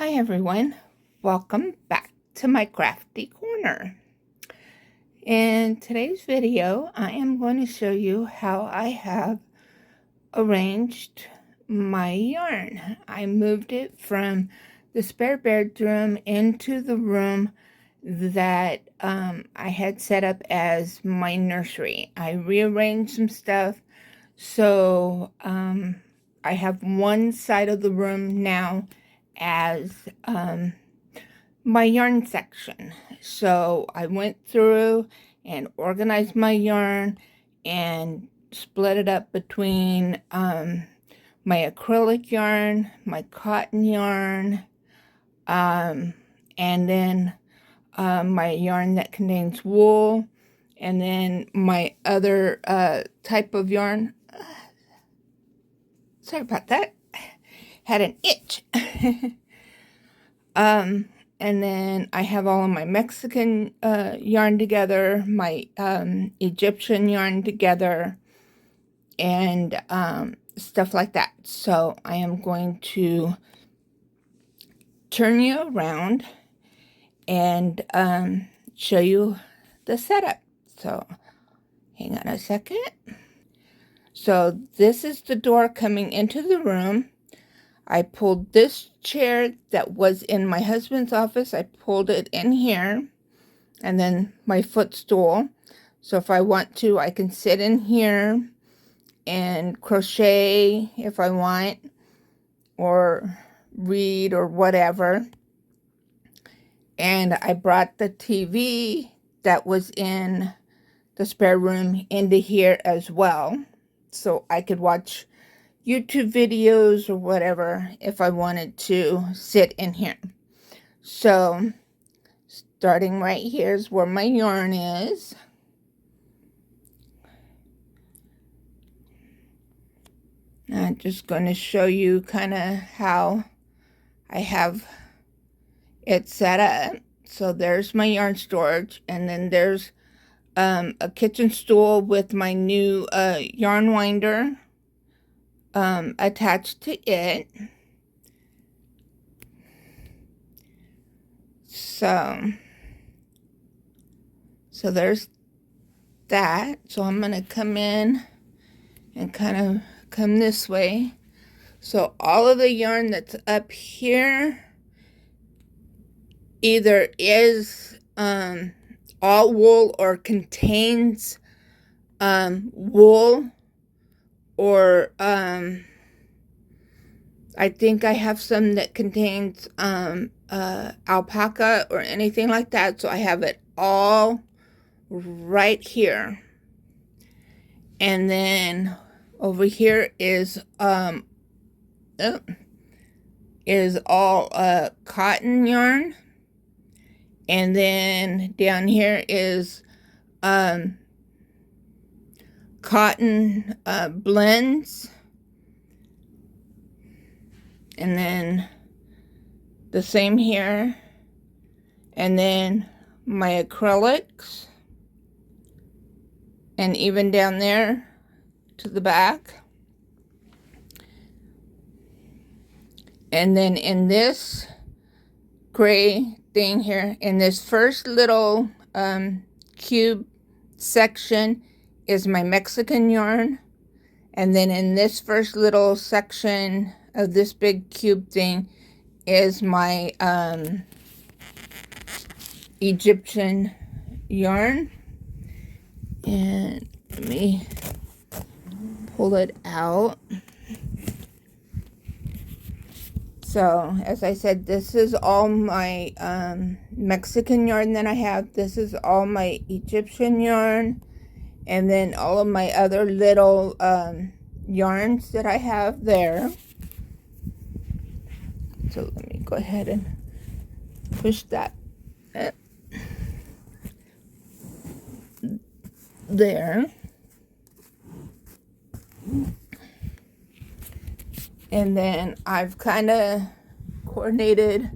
Hi everyone, welcome back to my crafty corner. In today's video, I am going to show you how I have arranged my yarn. I moved it from the spare bedroom into the room that I had set up as my nursery. I rearranged some stuff, so I have one side of the room now as my yarn section. So I went through and organized my yarn and split it up between my acrylic yarn, my cotton yarn, and then my yarn that contains wool, and then my other type of yarn. Sorry about that. Had an itch. And then I have all of my Mexican yarn together, my Egyptian yarn together, and stuff like that. So I am going to turn you around and show you the setup. So hang on a second. So this is the door coming into the room. I pulled this chair that was in my husband's office. I pulled it in here, and then my footstool. So if I want to, I can sit in here and crochet if I want, or read or whatever. And I brought the TV that was in the spare room into here as well, so I could watch YouTube videos or whatever if I wanted to sit in here. So starting right here is where my yarn is. I'm just going to show you kind of how I have it set up. So there's my yarn storage, and then there's a kitchen stool with my new yarn winder attached to it. So there's that. So I'm going to come in and kind of come this way. So all of the yarn that's up here either is all wool or contains wool, or I think I have some that contains alpaca or anything like that. So I have it all right here. And then over here is all cotton yarn, and then down here is cotton blends, and then the same here, and then my acrylics, and even down there to the back. And then in this gray thing here, in this first little cube section is my Mexican yarn, and then in this first little section of this big cube thing is my Egyptian yarn. And let me pull it out. So as I said, this is all my Mexican yarn that I have. This is all my Egyptian yarn, and then all of my other little yarns that I have there. So let me go ahead and push that there. And then I've kind of coordinated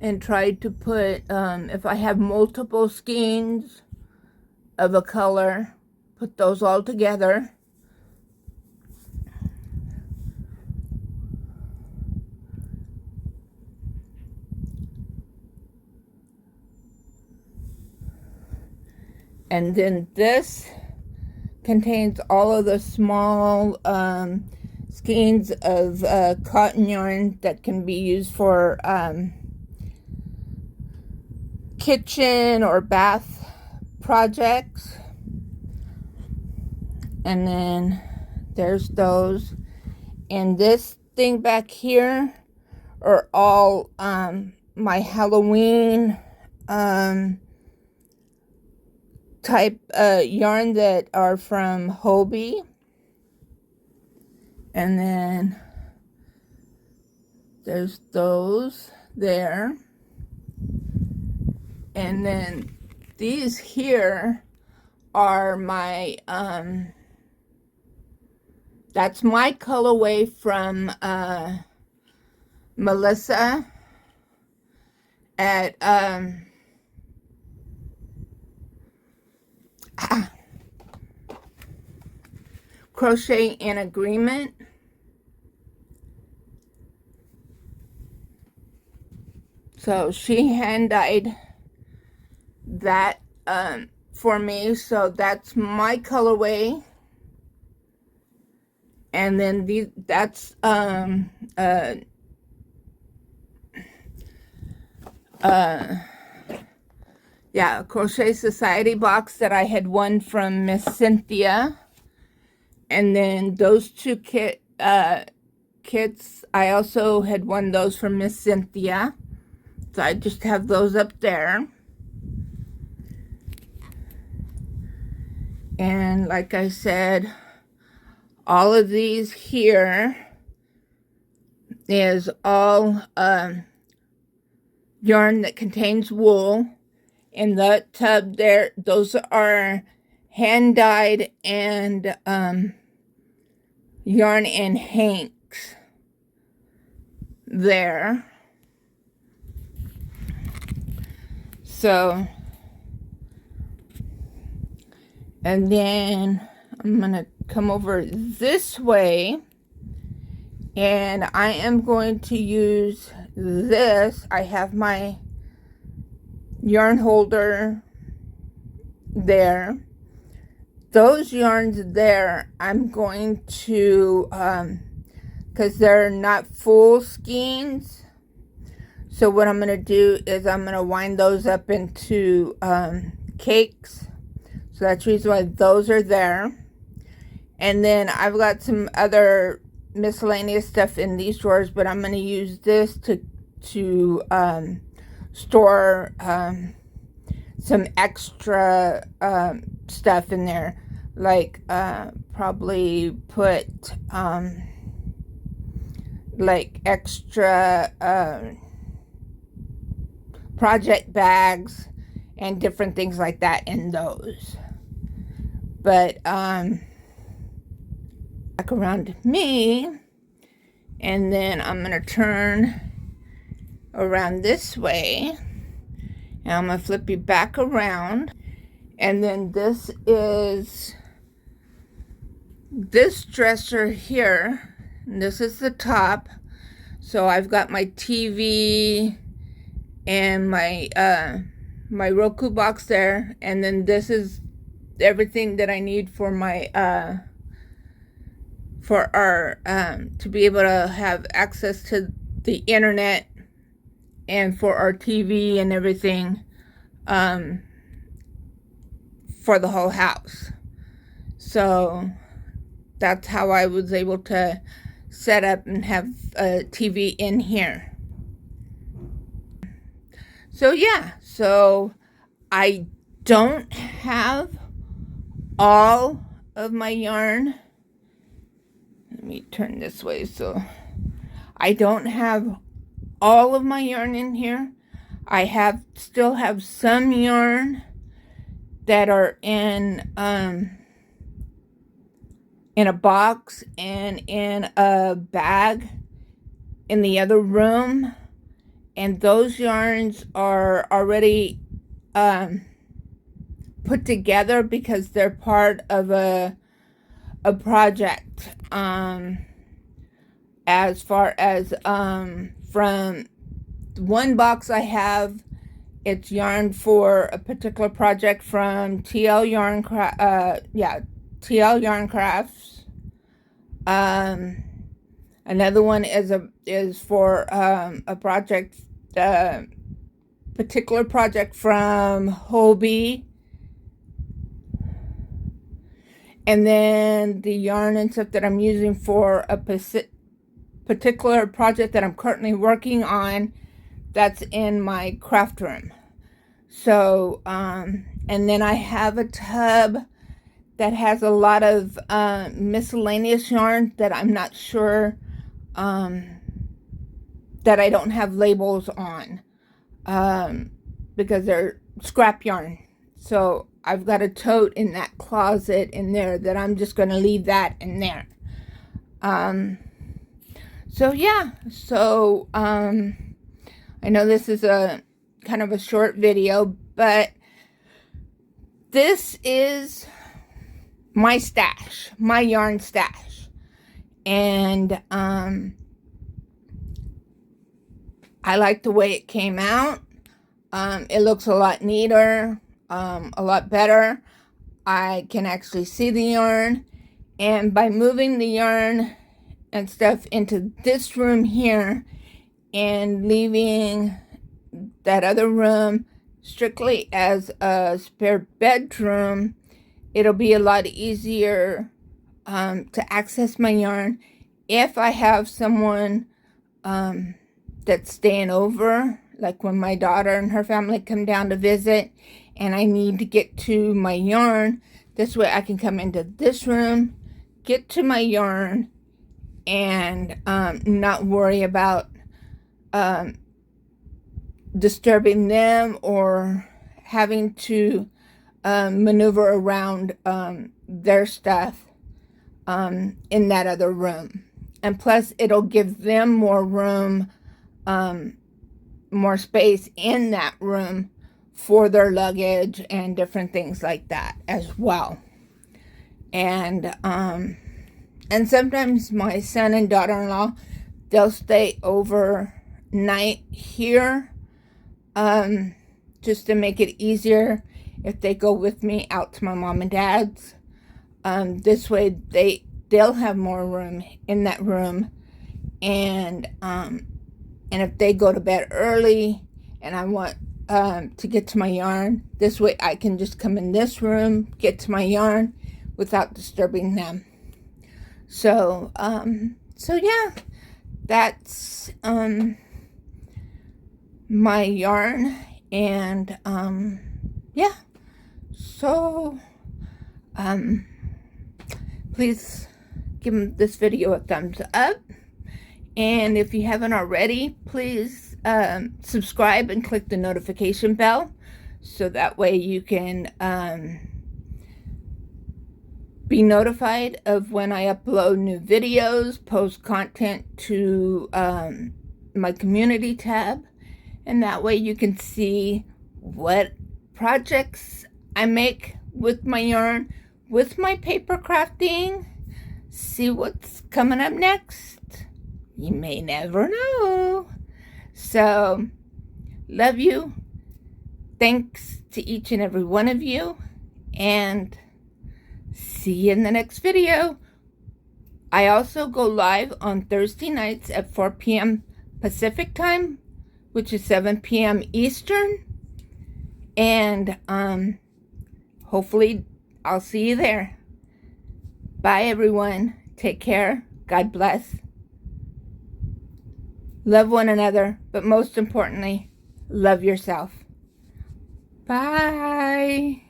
and tried to put, if I have multiple skeins of a color, put those all together. And then this contains all of the small skeins of cotton yarn that can be used for kitchen or bath projects. And then there's those. And this thing back here are all my Halloween type yarn that are from Hobie. And then there's those there. And then these here are my that's my colorway from Melissa at Crochet in Agreement. So she hand dyed that for me, so that's my colorway. And then that's yeah, a Crochet Society box that I had won from Miss Cynthia. And then those two kits, I also had won those from Miss Cynthia. So I just have those up there. And like I said, all of these here is all yarn that contains wool. In the tub there, those are hand dyed and yarn and hanks there. So, and then I'm gonna come over this way, and I am going to use this. I have my yarn holder there. Those yarns there, I'm going to, because they're not full skeins, so what I'm going to do is I'm going to wind those up into cakes. So that's the reason why those are there. And then I've got some other miscellaneous stuff in these drawers, but I'm going to use this to store some extra stuff in there. Like probably put like extra project bags and different things like that in those. But back around me, and then I'm gonna turn around this way, and I'm gonna flip you back around. And then this is this dresser here, and this is the top. So I've got my TV and my my Roku box there, and then this is everything that I need for my for our to be able to have access to the internet, and for our TV and everything for the whole house. So that's how I was able to set up and have a TV in here. So yeah, so I don't have all of my yarn. Let me turn this way. So I don't have all of my yarn in here. I still have some yarn that are in a box and in a bag in the other room. And those yarns are already put together because they're part of a project. As far as from one box I have It's yarn for a particular project from TL Yarn TL Yarn Crafts. Another one is for a project, particular project from Hobie. And then the yarn and stuff that I'm using for a particular project that I'm currently working on, that's in my craft room. So, and then I have a tub that has a lot of miscellaneous yarn that I'm not sure, that I don't have labels on, because they're scrap yarn. So I've got a tote in that closet in there that I'm just going to leave that in there. So yeah, so I know this is a kind of a short video, but this is my stash, my yarn stash. And I like the way it came out. It looks a lot neater, a lot better. I can actually see the yarn, and by moving the yarn and stuff into this room here and leaving that other room strictly as a spare bedroom, it'll be a lot easier to access my yarn if I have someone that's staying over, like when my daughter and her family come down to visit and I need to get to my yarn. This way I can come into this room, get to my yarn, and not worry about disturbing them or having to maneuver around their stuff in that other room. And plus it'll give them more room, more space in that room for their luggage and different things like that as well. And sometimes my son and daughter-in-law, they'll stay overnight here, just to make it easier if they go with me out to my mom and dad's. This way they'll have more room in that room, and if they go to bed early and I want to get to my yarn, this way I can just come in this room, get to my yarn without disturbing them. So yeah, that's my yarn. And yeah, so please give this video a thumbs up, and if you haven't already, please subscribe and click the notification bell, so that way you can be notified of when I upload new videos, post content to my community tab, and that way you can see what projects I make with my yarn, with my paper crafting. See what's coming up next. You may never know. So, love you. Thanks to each and every one of you, and see you in the next video. I also go live on Thursday nights at 4 p.m. Pacific time, which is 7 p.m. Eastern. And hopefully I'll see you there. Bye, everyone. Take care. God bless. Love one another, but most importantly, love yourself. Bye.